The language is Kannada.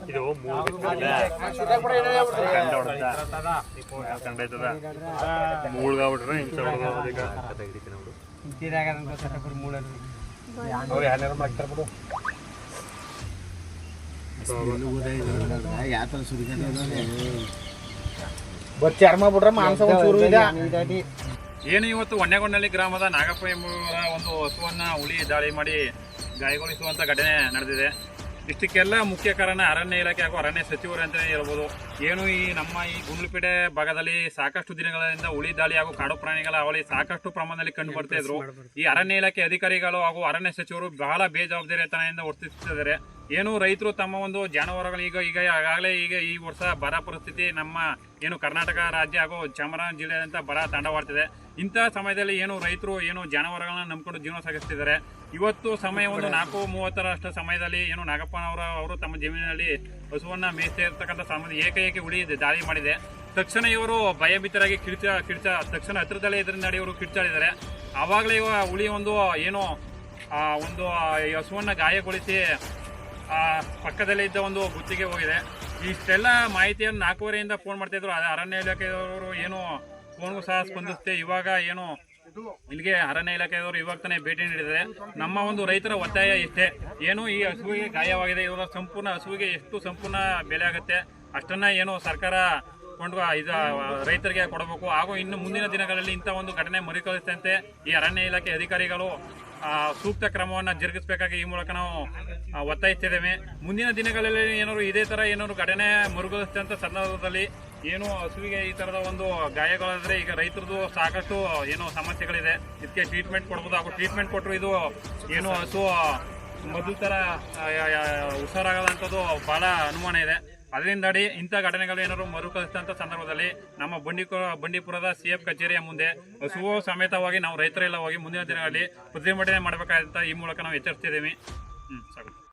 ಇದು ಮೂಳ್ಗಾಬಿಟ್ರೆ ಹಿಂಸೆ ಚರ್ಮ ಬಿಟ್ರೆ ಮಾಂಸ ಏನು ಇವತ್ತು ಹೊನ್ನೆಗೊಂಡಳ್ಳಿ ಗ್ರಾಮದ ನಾಗಪ್ಪ ಎಂಬುವರ ಒಂದು ಹಸುವನ್ನ ಹುಲಿ ದಾಳಿ ಮಾಡಿ ಗಾಯಗೊಳಿಸುವಂತ ಘಟನೆ ನಡೆದಿದೆ. ಇಷ್ಟಕ್ಕೆಲ್ಲ ಮುಖ್ಯ ಕಾರಣ ಅರಣ್ಯ ಇಲಾಖೆ ಹಾಗೂ ಅರಣ್ಯ ಸಚಿವರು ಅಂತಲೇ ಹೇಳ್ಬೋದು. ಏನು ಈ ನಮ್ಮ ಈ ಗುಂಡ್ಲುಪೇಟೆ ಭಾಗದಲ್ಲಿ ಸಾಕಷ್ಟು ದಿನಗಳಿಂದ ಹುಲಿ ದಾಳಿ ಹಾಗೂ ಕಾಡು ಪ್ರಾಣಿಗಳ ಅವಳಿ ಸಾಕಷ್ಟು ಪ್ರಮಾಣದಲ್ಲಿ ಕಂಡು ಬರ್ತಾ ಇದ್ರು. ಈ ಅರಣ್ಯ ಇಲಾಖೆ ಅಧಿಕಾರಿಗಳು ಹಾಗೂ ಅರಣ್ಯ ಸಚಿವರು ಬಹಳ ಬೇಜವಾಬ್ದಾರಿತನದಿಂದ ವರ್ತಿಸುತ್ತಿದ್ದಾರೆ. ಏನು ರೈತರು ತಮ್ಮ ಒಂದು ಜಾನುವಾರುಗಳು ಈಗಾಗಲೇ ಈ ವರ್ಷ ಬರ ಪರಿಸ್ಥಿತಿ ನಮ್ಮ ಏನು ಕರ್ನಾಟಕ ರಾಜ್ಯ ಹಾಗೂ ಚಾಮರಾಜನಗರ ಜಿಲ್ಲೆಯಂತ ಬರ ತಾಂಡವಾಡ್ತಿದೆ. ಇಂಥ ಸಮಯದಲ್ಲಿ ಏನು ರೈತರು ಏನು ಜಾನುವಾರುಗಳನ್ನ ನಂಬಿಕೊಂಡು ಜೀವನ ಸಾಗಿಸ್ತಿದ್ದಾರೆ. ಇವತ್ತು ಸಮಯ ಒಂದು 4:30 ಸಮಯದಲ್ಲಿ ಏನು ನಾಗಪ್ಪನವರು ತಮ್ಮ ಜಮೀನಿನಲ್ಲಿ ಹಸುವನ್ನ ಮೇಯಿಸ್ತಾ ಇರ್ತಕ್ಕಂಥ ಸಮಯ ಏಕೈಕಿ ಹುಲಿ ದಾಳಿ ಮಾಡಿದೆ. ತಕ್ಷಣ ಇವರು ಭಯಭೀತರಾಗಿ ಕಿರ್ಚ ತಕ್ಷಣ ಹತ್ತಿರದಲ್ಲೇ ಇದರಿಂದ ಇವರು ಕಿರ್ಚಾಡಿದ್ದಾರೆ. ಆವಾಗಲೇ ಹುಲಿ ಒಂದು ಏನು ಒಂದು ಹಸುವನ್ನ ಗಾಯಗೊಳಿಸಿ ಪಕ್ಕದಲ್ಲೇ ಇದ್ದ ಒಂದು ಗುತ್ತಿಗೆ ಹೋಗಿದೆ. ಇಷ್ಟೆಲ್ಲ ಮಾಹಿತಿಯನ್ನು 4:15 ಫೋನ್ ಮಾಡ್ತಾಯಿದ್ರು. ಅರಣ್ಯ ಇಲಾಖೆಯವರು ಏನು ಫೋನ್ಗೂ ಸಹ ಸ್ಪಂದಿಸುತ್ತೆ. ಇವಾಗ ಏನು ಇಲ್ಲಿಗೆ ಅರಣ್ಯ ಇಲಾಖೆಯವರು ಇವಾಗ ತಾನೇ ಭೇಟಿ ನೀಡಿದ್ದಾರೆ. ನಮ್ಮ ಒಂದು ರೈತರ ಒತ್ತಾಯ ಇಷ್ಟೇ, ಏನು ಈ ಹಸುವಿಗೆ ಗಾಯವಾಗಿದೆ, ಇವರ ಸಂಪೂರ್ಣ ಹಸುವಿಗೆ ಎಷ್ಟು ಸಂಪೂರ್ಣ ಬೆಲೆ ಆಗುತ್ತೆ ಅಷ್ಟನ್ನ ಏನು ಸರ್ಕಾರ ಇದು ರೈತರಿಗೆ ಕೊಡಬೇಕು. ಹಾಗೂ ಇನ್ನು ಮುಂದಿನ ದಿನಗಳಲ್ಲಿ ಇಂಥ ಒಂದು ಘಟನೆ ಮರುಕಳಿಸದಂತೆ ಈ ಅರಣ್ಯ ಇಲಾಖೆ ಅಧಿಕಾರಿಗಳು ಸೂಕ್ತ ಕ್ರಮವನ್ನು ಜರುಗಿಸಬೇಕಾಗಿ ಈ ಮೂಲಕ ನಾವು ಒತ್ತಾಯಿಸ್ತಿದ್ದೇವೆ. ಮುಂದಿನ ದಿನಗಳಲ್ಲಿ ಏನಾದ್ರು ಇದೇ ಥರ ಏನಾದ್ರು ಘಟನೆ ಮರುಕಳಿಸಿದಂಥ ಸಂದರ್ಭದಲ್ಲಿ ಏನು ಹಸುವಿಗೆ ಈ ಥರದ ಒಂದು ಗಾಯಗಳಾದರೆ ಈಗ ರೈತರದ್ದು ಸಾಕಷ್ಟು ಏನು ಸಮಸ್ಯೆಗಳಿದೆ. ಇದಕ್ಕೆ ಟ್ರೀಟ್ಮೆಂಟ್ ಕೊಡ್ಬೋದು. ಹಾಗೂ ಟ್ರೀಟ್ಮೆಂಟ್ ಕೊಟ್ಟರು ಇದು ಏನು ಹಸು ಮೊದಲು ಥರ ಹುಷಾರಾಗದಂಥದ್ದು ಭಾಳ ಅನುಮಾನ ಇದೆ. ಅದರಿಂದಾಡಿ ಇಂಥ ಘಟನೆಗಳು ಏನಾದ್ರು ಮರುಕಳಿಸಿದಂಥ ಸಂದರ್ಭದಲ್ಲಿ ನಮ್ಮ ಬಂಡೀಪುರದ CF ಕಚೇರಿಯ ಮುಂದೆ ಹಸುವು ಸಮೇತವಾಗಿ ನಾವು ರೈತರೆಲ್ಲ ಹೋಗಿ ಮುಂದಿನ ದಿನಗಳಲ್ಲಿ ಪ್ರತಿಭಟನೆ ಮಾಡಬೇಕಾದಂಥ ಈ ಮೂಲಕ ನಾವು ಎಚ್ಚರಿಸ್ತಿದ್ದೀವಿ. ಸಾಕು.